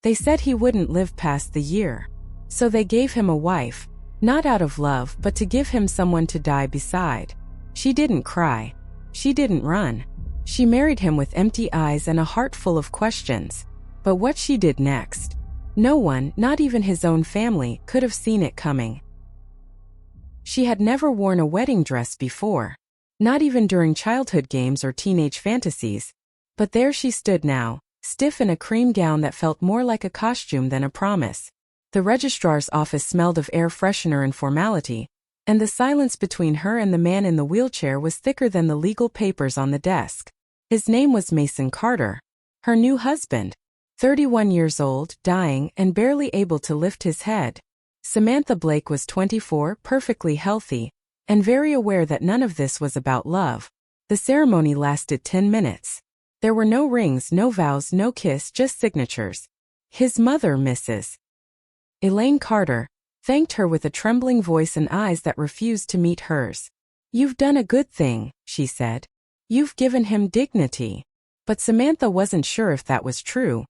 They said he wouldn't live past the year. So they gave him a wife, not out of love but to give him someone to die beside. She didn't cry. She didn't run. She married him with empty eyes and a heart full of questions. But what she did next, no one, not even his own family, could have seen it coming. She had never worn a wedding dress before, not even during childhood games or teenage fantasies. But there she stood now, stiff in a cream gown that felt more like a costume than a promise. The registrar's office smelled of air freshener and formality, and the silence between her and the man in the wheelchair was thicker than the legal papers on the desk. His name was Mason Carter. Her new husband, 31 years old, dying, and barely able to lift his head. Samantha Blake was 24, perfectly healthy, and very aware that none of this was about love. The ceremony lasted 10 minutes. There were no rings, no vows, no kiss, just signatures. His mother, Mrs. Elaine Carter, thanked her with a trembling voice and eyes that refused to meet hers. "You've done a good thing," she said. "You've given him dignity." But Samantha wasn't sure if that was true,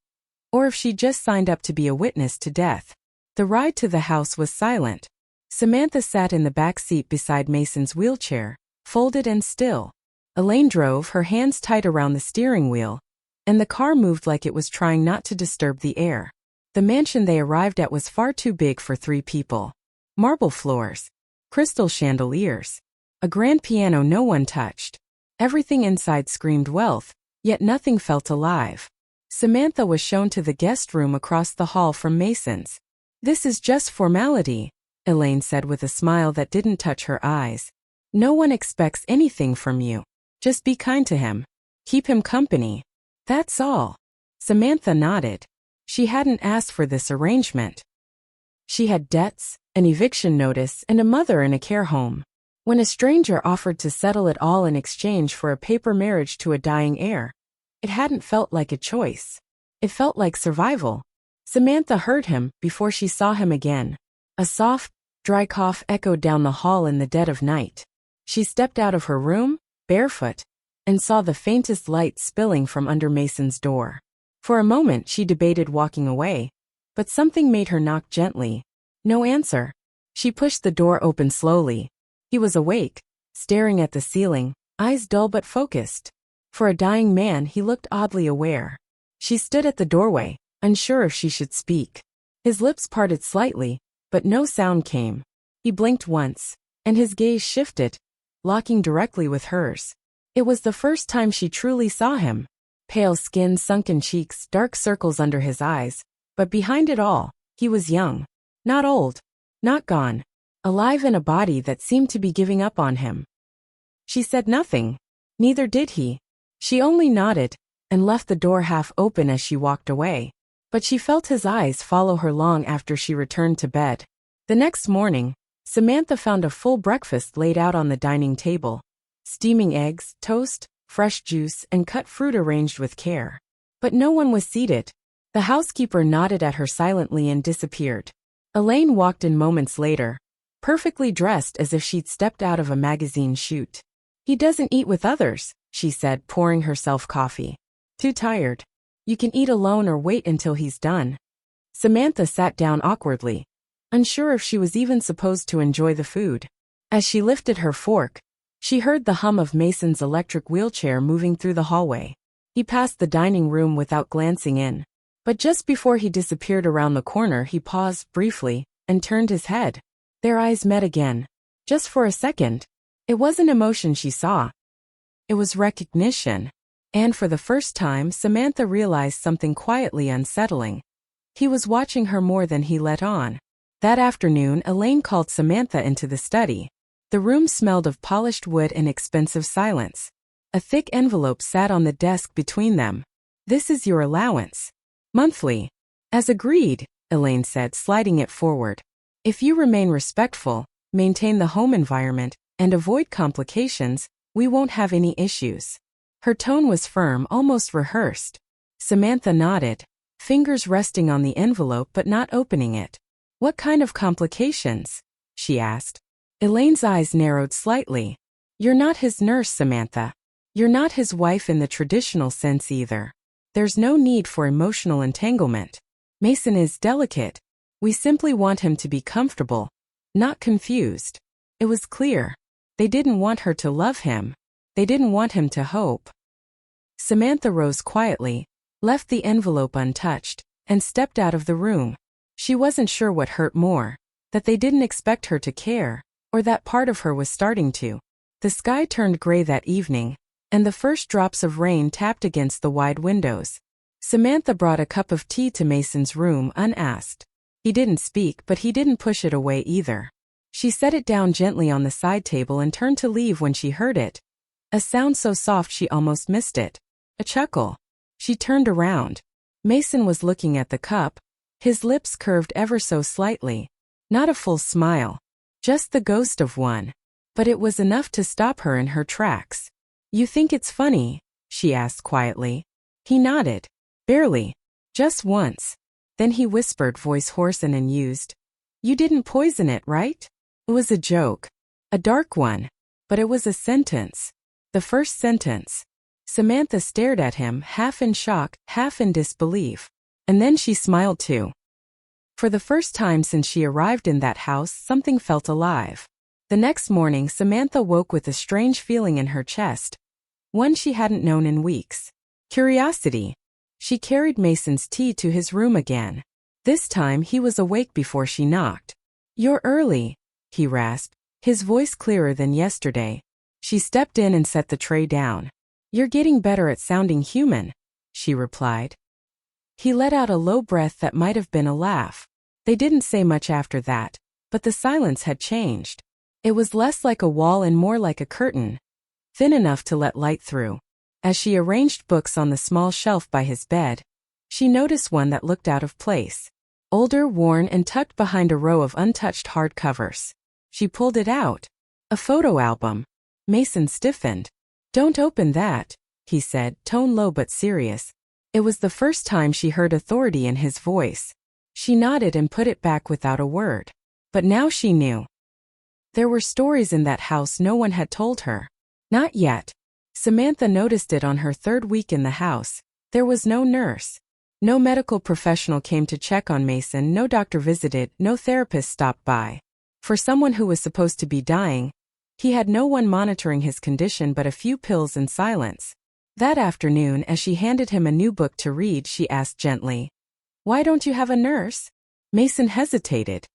or if she just signed up to be a witness to death. The ride to the house was silent. Samantha sat in the back seat beside Mason's wheelchair, folded and still. Elaine drove, her hands tight around the steering wheel, and the car moved like it was trying not to disturb the air. The mansion they arrived at was far too big for 3 people. Marble floors, crystal chandeliers, a grand piano no one touched. Everything inside screamed wealth, yet nothing felt alive. Samantha was shown to the guest room across the hall from Mason's. "This is just formality," Elaine said with a smile that didn't touch her eyes. "No one expects anything from you. Just be kind to him. Keep him company. That's all." Samantha nodded. She hadn't asked for this arrangement. She had debts, an eviction notice, and a mother in a care home. When a stranger offered to settle it all in exchange for a paper marriage to a dying heir, it hadn't felt like a choice. It felt like survival. Samantha heard him before she saw him again. A soft, dry cough echoed down the hall in the dead of night. She stepped out of her room, barefoot, and saw the faintest light spilling from under Mason's door. For a moment she debated walking away, but something made her knock gently. No answer. She pushed the door open slowly. He was awake, staring at the ceiling, eyes dull but focused. For a dying man he looked oddly aware. She stood at the doorway, unsure if she should speak. His lips parted slightly, but no sound came. He blinked once, and his gaze shifted, locking directly with hers. It was the first time she truly saw him. Pale skin, sunken cheeks, dark circles under his eyes, but behind it all, he was young. Not old, not gone, alive in a body that seemed to be giving up on him. She said nothing. Neither did he. She only nodded, and left the door half open as she walked away. But she felt his eyes follow her long after she returned to bed. The next morning, Samantha found a full breakfast laid out on the dining table. Steaming eggs, toast, fresh juice, and cut fruit arranged with care. But no one was seated. The housekeeper nodded at her silently and disappeared. Elaine walked in moments later, perfectly dressed as if she'd stepped out of a magazine shoot. "He doesn't eat with others," she said, pouring herself coffee. "Too tired. You can eat alone or wait until he's done." Samantha sat down awkwardly, unsure if she was even supposed to enjoy the food. As she lifted her fork, she heard the hum of Mason's electric wheelchair moving through the hallway. He passed the dining room without glancing in. But just before he disappeared around the corner he paused briefly and turned his head. Their eyes met again. Just for a second. It wasn't emotion she saw. It was recognition. And for the first time Samantha realized something quietly unsettling. He was watching her more than he let on. That afternoon Elaine called Samantha into the study. The room smelled of polished wood and expensive silence. A thick envelope sat on the desk between them. "This is your allowance. Monthly." "As agreed," Elaine said, sliding it forward. "If you remain respectful, maintain the home environment, and avoid complications, we won't have any issues." Her tone was firm, almost rehearsed. Samantha nodded, fingers resting on the envelope but not opening it. "What kind of complications?" she asked. Elaine's eyes narrowed slightly. "You're not his nurse, Samantha. You're not his wife in the traditional sense either. There's no need for emotional entanglement. Mason is delicate. We simply want him to be comfortable, not confused. It was clear. They didn't want her to love him. They didn't want him to hope. Samantha rose quietly, left the envelope untouched, and stepped out of the room. She wasn't sure what hurt more, that they didn't expect her to care, or that part of her was starting to. The sky turned gray that evening, and the first drops of rain tapped against the wide windows. Samantha brought a cup of tea to Mason's room unasked. He didn't speak, but he didn't push it away either. She set it down gently on the side table and turned to leave when she heard it. A sound so soft she almost missed it. A chuckle. She turned around. Mason was looking at the cup, his lips curved ever so slightly. Not a full smile. Just the ghost of one. But it was enough to stop her in her tracks. "You think it's funny?" she asked quietly. He nodded. "Barely. Just once." Then he whispered, voice hoarse and unused. "You didn't poison it, right?" It was a joke. A dark one. But it was a sentence. The first sentence. Samantha stared at him, half in shock, half in disbelief. And then she smiled too. For the first time since she arrived in that house, something felt alive. The next morning, Samantha woke with a strange feeling in her chest. One she hadn't known in weeks. Curiosity. She carried Mason's tea to his room again. This time he was awake before she knocked. "You're early," he rasped, his voice clearer than yesterday. She stepped in and set the tray down. "You're getting better at sounding human," she replied. He let out a low breath that might have been a laugh. They didn't say much after that, but the silence had changed. It was less like a wall and more like a curtain, thin enough to let light through. As she arranged books on the small shelf by his bed, she noticed one that looked out of place. Older, worn, and tucked behind a row of untouched hardcovers. She pulled it out. A photo album. Mason stiffened. "Don't open that," he said, tone low but serious. It was the first time she heard authority in his voice. She nodded and put it back without a word. But now she knew. There were stories in that house no one had told her. Not yet. Samantha noticed it on her third week in the house. There was no nurse. No medical professional came to check on Mason, no doctor visited, no therapist stopped by. For someone who was supposed to be dying, he had no one monitoring his condition but a few pills and silence. That afternoon, as she handed him a new book to read, she asked gently, "Why don't you have a nurse?" Mason hesitated.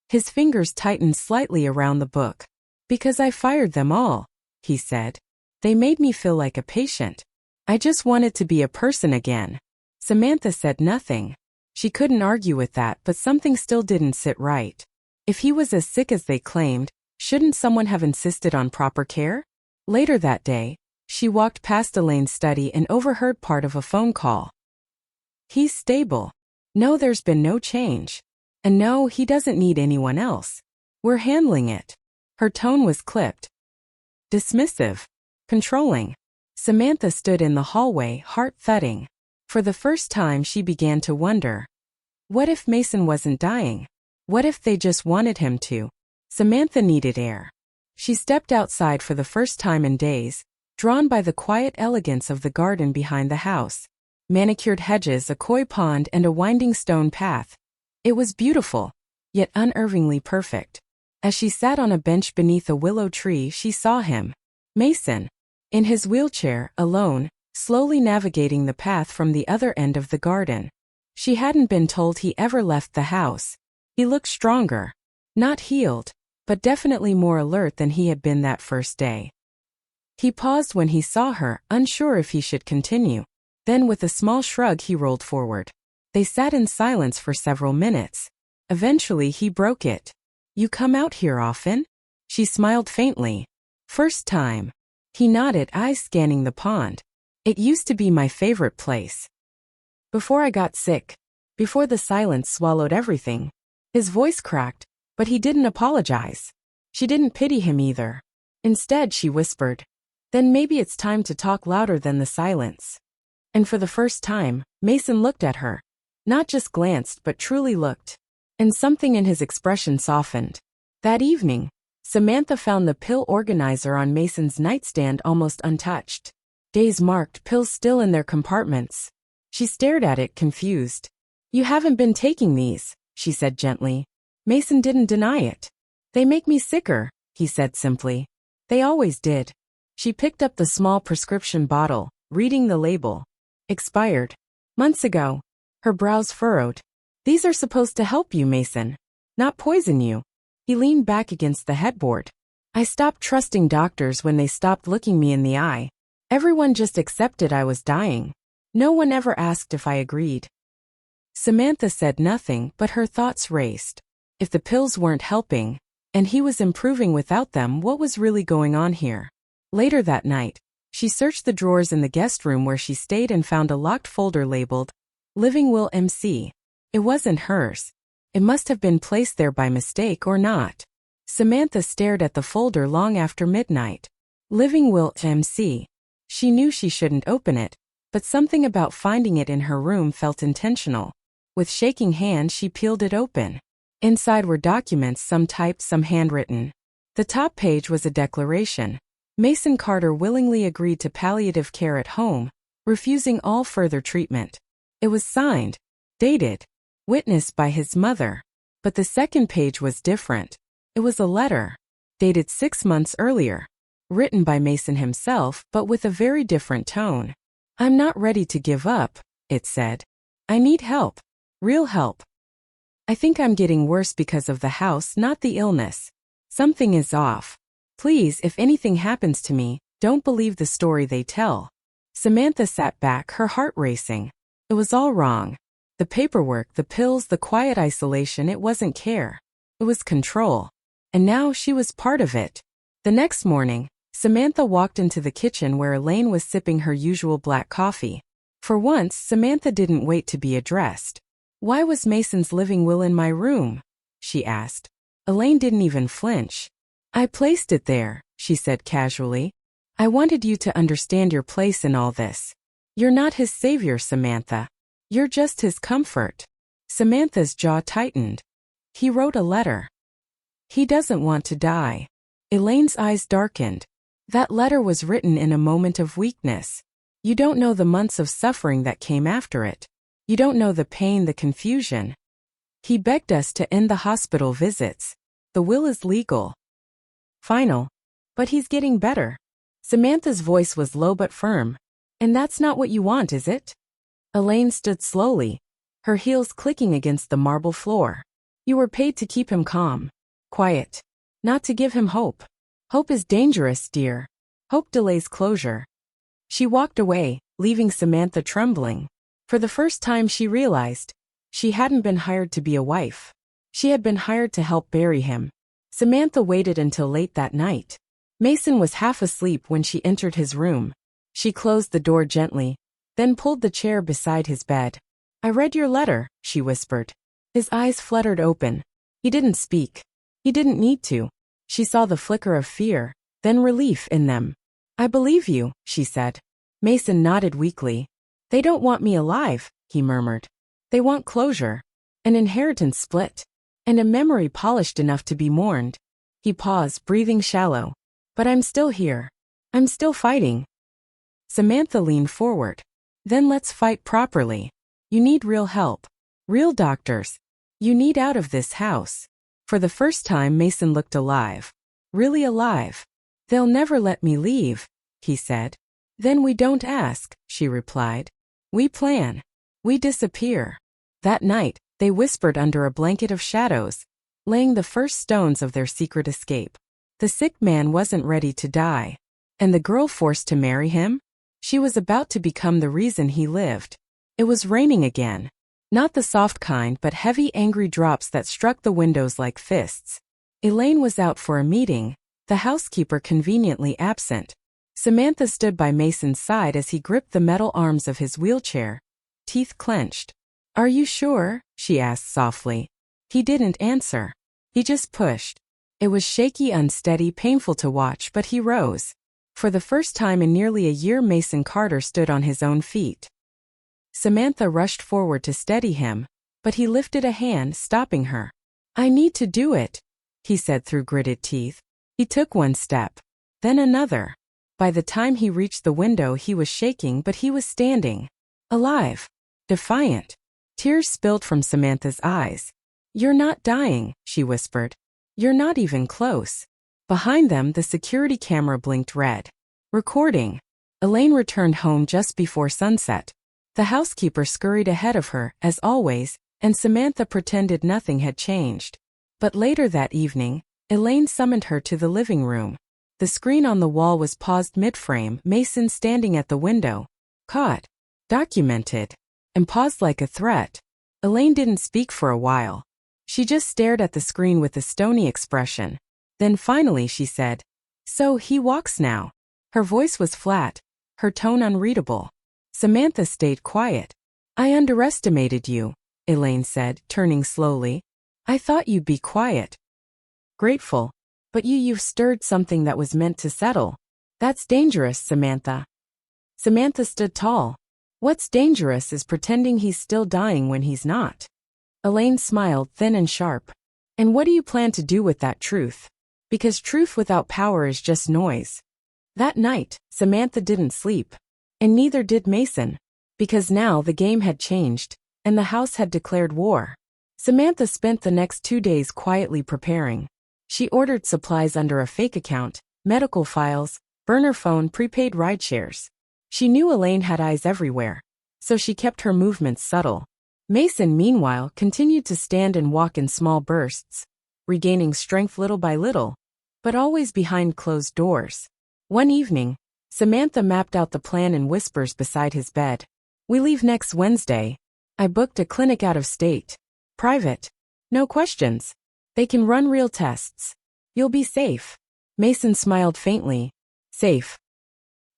His fingers tightened slightly around the book. "Because I fired them all," he said. "They made me feel like a patient. I just wanted to be a person again." Samantha said nothing. She couldn't argue with that, but something still didn't sit right. If he was as sick as they claimed, shouldn't someone have insisted on proper care? Later that day, she walked past Elaine's study and overheard part of a phone call. "He's stable. No, there's been no change. And no, he doesn't need anyone else. We're handling it." Her tone was clipped. Dismissive. Controlling. Samantha stood in the hallway, heart thudding. For the first time she began to wonder. What if Mason wasn't dying? What if they just wanted him to? Samantha needed air. She stepped outside for the first time in days, drawn by the quiet elegance of the garden behind the house. Manicured hedges, a koi pond, and a winding stone path. It was beautiful, yet unnervingly perfect. As she sat on a bench beneath a willow tree, she saw him. Mason. In his wheelchair, alone, slowly navigating the path from the other end of the garden. She hadn't been told he ever left the house. He looked stronger. Not healed, but definitely more alert than he had been that first day. He paused when he saw her, unsure if he should continue. Then with a small shrug he rolled forward. They sat in silence for several minutes. Eventually he broke it. "You come out here often?" She smiled faintly. "First time." He nodded, eyes scanning the pond. "It used to be my favorite place. Before I got sick. Before the silence swallowed everything." His voice cracked, but he didn't apologize. She didn't pity him either. Instead, she whispered, "Then maybe it's time to talk louder than the silence." And for the first time, Mason looked at her. Not just glanced, but truly looked. And something in his expression softened. That evening, Samantha found the pill organizer on Mason's nightstand almost untouched. Days marked, pills still in their compartments. She stared at it, confused. You haven't been taking these, she said gently. Mason didn't deny it. They make me sicker, he said simply. They always did. She picked up the small prescription bottle, reading the label. Expired. Months ago. Her brows furrowed. These are supposed to help you, Mason. Not poison you. He leaned back against the headboard. I stopped trusting doctors when they stopped looking me in the eye. Everyone just accepted I was dying. No one ever asked if I agreed. Samantha said nothing, but her thoughts raced. If the pills weren't helping, and he was improving without them, what was really going on here? Later that night, she searched the drawers in the guest room where she stayed and found a locked folder labeled Living Will MC. It wasn't hers. It must have been placed there by mistake or not. Samantha stared at the folder long after midnight. Living Will MC. She knew she shouldn't open it, but something about finding it in her room felt intentional. With shaking hand, she peeled it open. Inside were documents, some typed, some handwritten. The top page was a declaration. Mason Carter willingly agreed to palliative care at home, refusing all further treatment. It was signed, dated, witnessed by his mother. But the second page was different. It was a letter, dated 6 months earlier, written by Mason himself, but with a very different tone. I'm not ready to give up, it said. I need help. Real help. I think I'm getting worse because of the house, not the illness. Something is off. Please, if anything happens to me, don't believe the story they tell. Samantha sat back, her heart racing. It was all wrong. The paperwork, the pills, the quiet isolation, it wasn't care. It was control. And now she was part of it. The next morning, Samantha walked into the kitchen where Elaine was sipping her usual black coffee. For once, Samantha didn't wait to be addressed. Why was Mason's living will in my room? She asked. Elaine didn't even flinch. I placed it there, she said casually. I wanted you to understand your place in all this. You're not his savior, Samantha. You're just his comfort. Samantha's jaw tightened. He wrote a letter. He doesn't want to die. Elaine's eyes darkened. That letter was written in a moment of weakness. You don't know the months of suffering that came after it. You don't know the pain, the confusion. He begged us to end the hospital visits. The will is legal. Final. But he's getting better. Samantha's voice was low but firm. And that's not what you want, is it? Elaine stood slowly, her heels clicking against the marble floor. You were paid to keep him calm, quiet, not to give him hope. Hope is dangerous, dear. Hope delays closure. She walked away, leaving Samantha trembling. For the first time she realized she hadn't been hired to be a wife. She had been hired to help bury him. Samantha waited until late that night. Mason was half asleep when she entered his room. She closed the door gently, then pulled the chair beside his bed. I read your letter, she whispered. His eyes fluttered open. He didn't speak. He didn't need to. She saw the flicker of fear, then relief in them. I believe you, she said. Mason nodded weakly. They don't want me alive, he murmured. They want closure, an inheritance split, and a memory polished enough to be mourned. He paused, breathing shallow. But I'm still here. I'm still fighting. Samantha leaned forward. Then let's fight properly. You need real help. Real doctors. You need out of this house. For the first time, Mason looked alive. Really alive. They'll never let me leave, he said. Then we don't ask, she replied. We plan. We disappear. That night, they whispered under a blanket of shadows, laying the first stones of their secret escape. The sick man wasn't ready to die. And the girl forced to marry him? She was about to become the reason he lived. It was raining again. Not the soft kind, but heavy, angry drops that struck the windows like fists. Elaine was out for a meeting, the housekeeper conveniently absent. Samantha stood by Mason's side as he gripped the metal arms of his wheelchair, teeth clenched. Are you sure? She asked softly. He didn't answer. He just pushed. It was shaky, unsteady, painful to watch, but he rose. For the first time in nearly a year, Mason Carter stood on his own feet. Samantha rushed forward to steady him, but he lifted a hand, stopping her. I need to do it, he said through gritted teeth. He took one step, then another. By the time he reached the window, he was shaking, but he was standing. Alive. Defiant. Tears spilled from Samantha's eyes. "You're not dying," she whispered. "You're not even close." Behind them, the security camera blinked red. Recording. Elaine returned home just before sunset. The housekeeper scurried ahead of her, as always, and Samantha pretended nothing had changed. But later that evening, Elaine summoned her to the living room. The screen on the wall was paused mid-frame, Mason standing at the window. Caught. Documented. And paused like a threat. Elaine didn't speak for a while. She just stared at the screen with a stony expression. Then finally she said, "So he walks now." Her voice was flat, her tone unreadable. Samantha stayed quiet. "I underestimated you," Elaine said, turning slowly. "I thought you'd be quiet. Grateful. But you've stirred something that was meant to settle. That's dangerous, Samantha." Samantha stood tall. "What's dangerous is pretending he's still dying when he's not." Elaine smiled, thin and sharp. "And what do you plan to do with that truth? Because truth without power is just noise." That night, Samantha didn't sleep. And neither did Mason. Because now the game had changed, and the house had declared war. Samantha spent the next 2 days quietly preparing. She ordered supplies under a fake account, medical files, burner phone, prepaid rideshares. She knew Elaine had eyes everywhere, so she kept her movements subtle. Mason, meanwhile, continued to stand and walk in small bursts, regaining strength little by little, but always behind closed doors. One evening, Samantha mapped out the plan in whispers beside his bed. "We leave next Wednesday. I booked a clinic out of state. Private. No questions. They can run real tests. You'll be safe." Mason smiled faintly. Safe.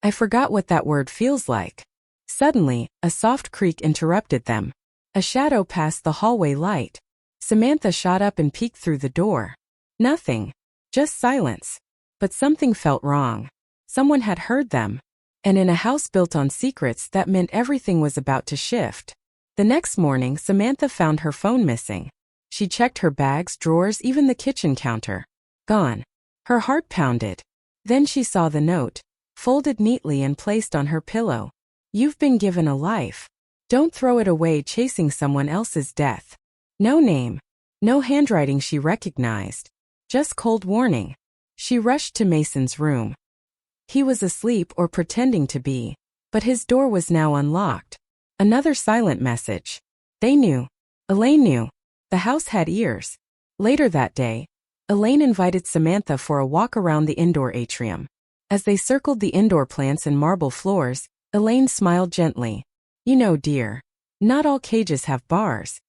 I forgot what that word feels like. Suddenly, a soft creak interrupted them. A shadow passed the hallway light. Samantha shot up and peeked through the door. Nothing. Just silence. But something felt wrong. Someone had heard them. And in a house built on secrets, that meant everything was about to shift. The next morning, Samantha found her phone missing. She checked her bags, drawers, even the kitchen counter. Gone. Her heart pounded. Then she saw the note, folded neatly and placed on her pillow. "You've been given a life. Don't throw it away chasing someone else's death." No name. No handwriting she recognized. Just cold warning. She rushed to Mason's room. He was asleep or pretending to be, but his door was now unlocked. Another silent message. They knew. Elaine knew. The house had ears. Later that day, Elaine invited Samantha for a walk around the indoor atrium. As they circled the indoor plants and marble floors, Elaine smiled gently. "You know, dear, not all cages have bars.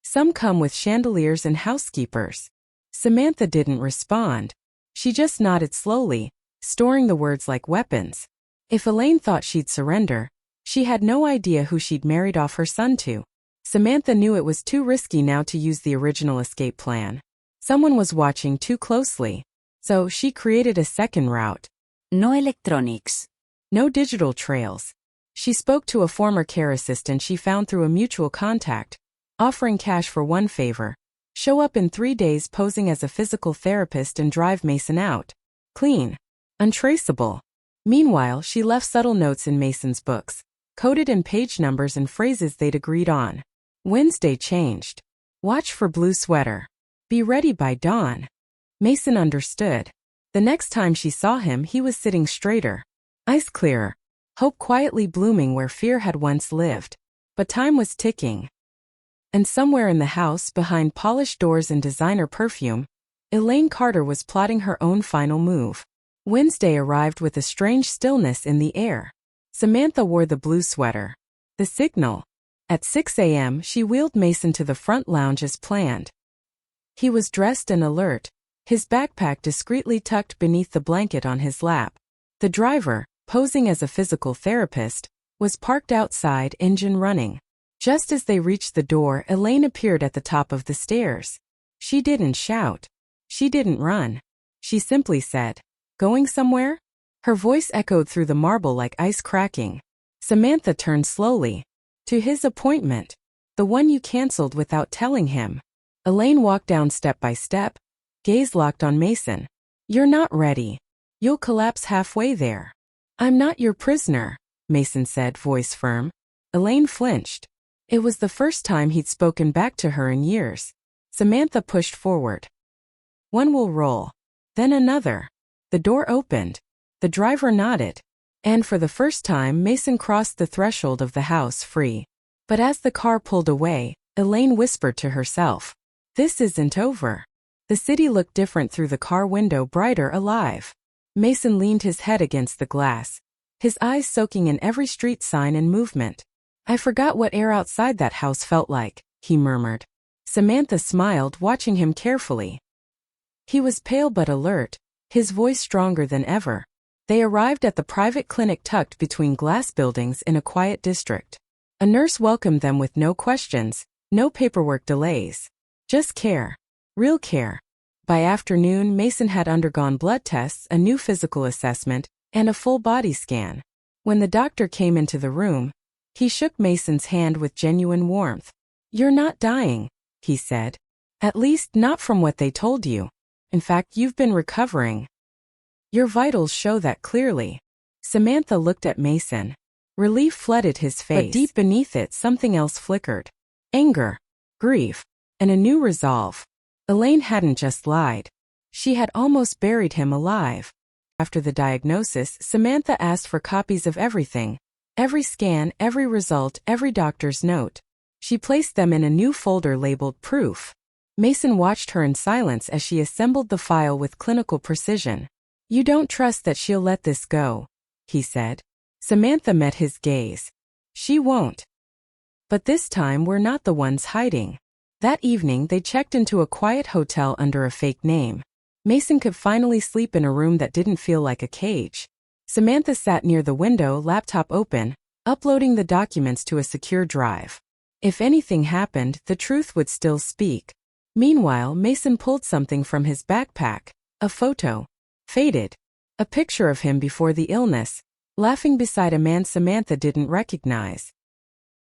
Some come with chandeliers and housekeepers." Samantha didn't respond. She just nodded slowly, storing the words like weapons. If Elaine thought she'd surrender, she had no idea who she'd married off her son to. Samantha knew it was too risky now to use the original escape plan. Someone was watching too closely. So she created a second route. No electronics. No digital trails. She spoke to a former care assistant she found through a mutual contact, offering cash for one favor. Show up in 3 days posing as a physical therapist and drive Mason out. Clean. Untraceable. Meanwhile, she left subtle notes in Mason's books, coded in page numbers and phrases they'd agreed on. Wednesday changed. Watch for blue sweater. Be ready by dawn. Mason understood. The next time she saw him, he was sitting straighter. Eyes clearer. Hope quietly blooming where fear had once lived. But time was ticking. And somewhere in the house, behind polished doors and designer perfume, Elaine Carter was plotting her own final move. Wednesday arrived with a strange stillness in the air. Samantha wore the blue sweater. The signal. At 6 a.m., she wheeled Mason to the front lounge as planned. He was dressed and alert, his backpack discreetly tucked beneath the blanket on his lap. The driver, posing as a physical therapist, was parked outside, engine running. Just as they reached the door, Elaine appeared at the top of the stairs. She didn't shout. She didn't run. She simply said, "Going somewhere?" Her voice echoed through the marble like ice cracking. Samantha turned slowly. "To his appointment. The one you canceled without telling him." Elaine walked down step by step, gaze locked on Mason. "You're not ready. You'll collapse halfway there." "I'm not your prisoner," Mason said, voice firm. Elaine flinched. It was the first time he'd spoken back to her in years. Samantha pushed forward. One will roll. Then another. The door opened. The driver nodded. And for the first time Mason crossed the threshold of the house free. But as the car pulled away, Elaine whispered to herself, "This isn't over." The city looked different through the car window, brighter, alive. Mason leaned his head against the glass, his eyes soaking in every street sign and movement. "I forgot what air outside that house felt like," he murmured. Samantha smiled, watching him carefully. He was pale but alert, his voice stronger than ever. They arrived at the private clinic tucked between glass buildings in a quiet district. A nurse welcomed them with no questions, no paperwork delays. Just care. Real care. By afternoon, Mason had undergone blood tests, a new physical assessment, and a full body scan. When the doctor came into the room, he shook Mason's hand with genuine warmth. "You're not dying," he said. "At least not from what they told you. In fact, you've been recovering. Your vitals show that clearly." Samantha looked at Mason. Relief flooded his face, but deep beneath it something else flickered. Anger, grief, and a new resolve. Elaine hadn't just lied. She had almost buried him alive. After the diagnosis, Samantha asked for copies of everything. Every scan, every result, every doctor's note. She placed them in a new folder labeled Proof. Mason watched her in silence as she assembled the file with clinical precision. "You don't trust that she'll let this go," he said. Samantha met his gaze. "She won't. But this time we're not the ones hiding." That evening they checked into a quiet hotel under a fake name. Mason could finally sleep in a room that didn't feel like a cage. Samantha sat near the window, laptop open, uploading the documents to a secure drive. If anything happened, the truth would still speak. Meanwhile, Mason pulled something from his backpack, a photo. Faded. A picture of him before the illness, laughing beside a man Samantha didn't recognize.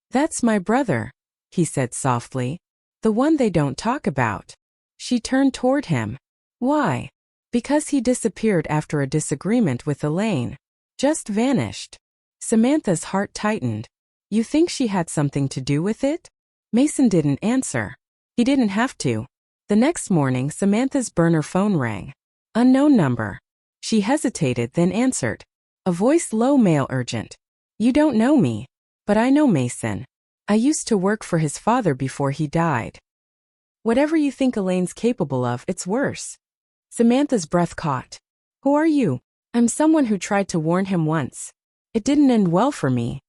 "That's my brother," he said softly. "The one they don't talk about." She turned toward him. "Why?" "Because he disappeared after a disagreement with Elaine. Just vanished." Samantha's heart tightened. "You think she had something to do with it?" Mason didn't answer. He didn't have to. The next morning, Samantha's burner phone rang. Unknown number. She hesitated, then answered. A voice, low, male, urgent. "You don't know me. But I know Mason. I used to work for his father before he died." "Whatever you think Elaine's capable of, it's worse." Samantha's breath caught. "Who are you?" "I'm someone who tried to warn him once. It didn't end well for me."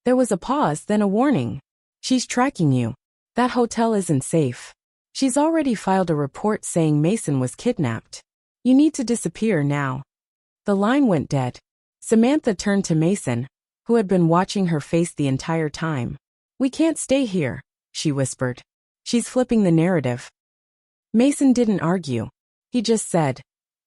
There was a pause, then a warning. "She's tracking you. That hotel isn't safe. She's already filed a report saying Mason was kidnapped. You need to disappear now." The line went dead. Samantha turned to Mason, who had been watching her face the entire time. "We can't stay here," she whispered. "She's flipping the narrative." Mason didn't argue. He just said,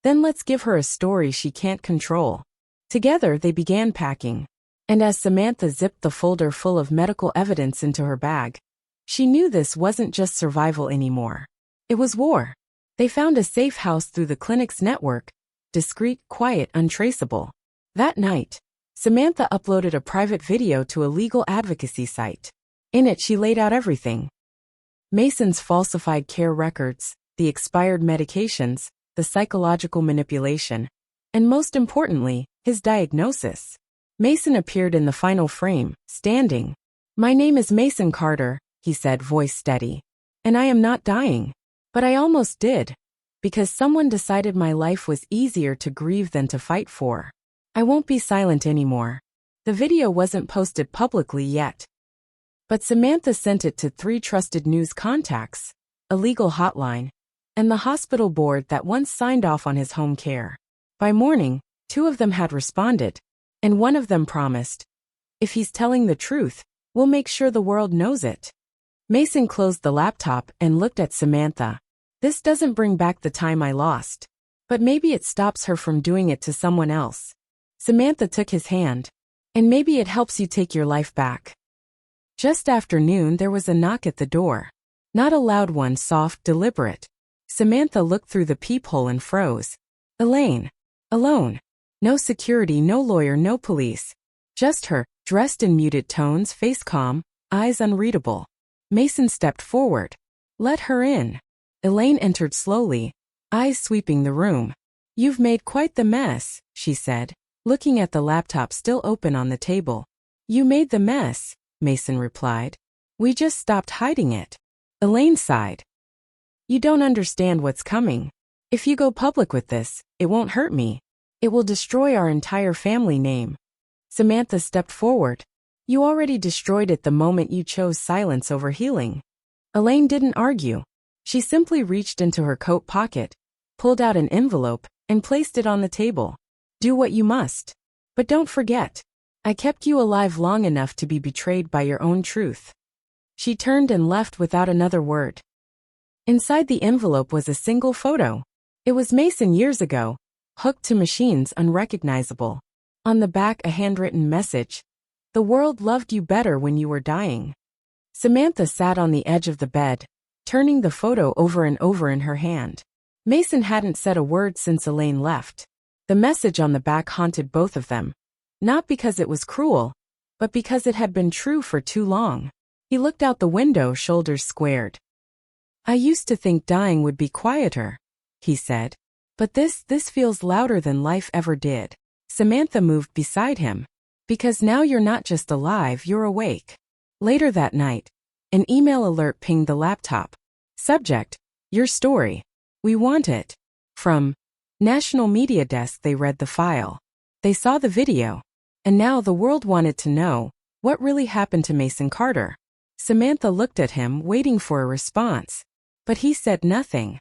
"Then let's give her a story she can't control." Together they began packing. And as Samantha zipped the folder full of medical evidence into her bag, she knew this wasn't just survival anymore. It was war. They found a safe house through the clinic's network, discreet, quiet, untraceable. That night, Samantha uploaded a private video to a legal advocacy site. In it she laid out everything. Mason's falsified care records, the expired medications, the psychological manipulation, and most importantly, his diagnosis. Mason appeared in the final frame, standing. "My name is Mason Carter," he said, voice steady. "And I am not dying. But I almost did. Because someone decided my life was easier to grieve than to fight for. I won't be silent anymore." The video wasn't posted publicly yet. But Samantha sent it to 3 trusted news contacts, a legal hotline, and the hospital board that once signed off on his home care. By morning, 2 of them had responded, and one of them promised, "If he's telling the truth, we'll make sure the world knows it." Mason closed the laptop and looked at Samantha. "This doesn't bring back the time I lost. But maybe it stops her from doing it to someone else." Samantha took his hand. "And maybe it helps you take your life back." Just after noon there was a knock at the door. Not a loud one, soft, deliberate. Samantha looked through the peephole and froze. Elaine. Alone. No security, no lawyer, no police. Just her, dressed in muted tones, face calm, eyes unreadable. Mason stepped forward. Let her in. Elaine entered slowly, eyes sweeping the room. You've made quite the mess, she said, looking at the laptop still open on the table. You made the mess, Mason replied. We just stopped hiding it. Elaine sighed. You don't understand what's coming. If you go public with this, it won't hurt me. It will destroy our entire family name. Samantha stepped forward. You already destroyed it the moment you chose silence over healing. Elaine didn't argue. She simply reached into her coat pocket, pulled out an envelope, and placed it on the table. Do what you must. But don't forget. I kept you alive long enough to be betrayed by your own truth. She turned and left without another word. Inside the envelope was a single photo. It was Mason years ago, hooked to machines unrecognizable. On the back a handwritten message. The world loved you better when you were dying. Samantha sat on the edge of the bed, turning the photo over and over in her hand. Mason hadn't said a word since Elaine left. The message on the back haunted both of them. Not because it was cruel, but because it had been true for too long. He looked out the window, shoulders squared. I used to think dying would be quieter, he said. But this feels louder than life ever did. Samantha moved beside him. Because now you're not just alive, you're awake. Later that night, an email alert pinged the laptop. Subject, your story. We want it. From National Media Desk. They read the file. They saw the video. And now the world wanted to know what really happened to Mason Carter. Samantha looked at him, waiting for a response. But he said nothing.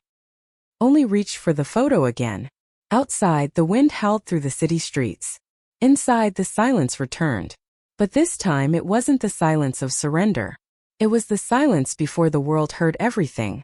Only reached for the photo again. Outside, the wind howled through the city streets. Inside, the silence returned. But this time it wasn't the silence of surrender. It was the silence before the world heard everything.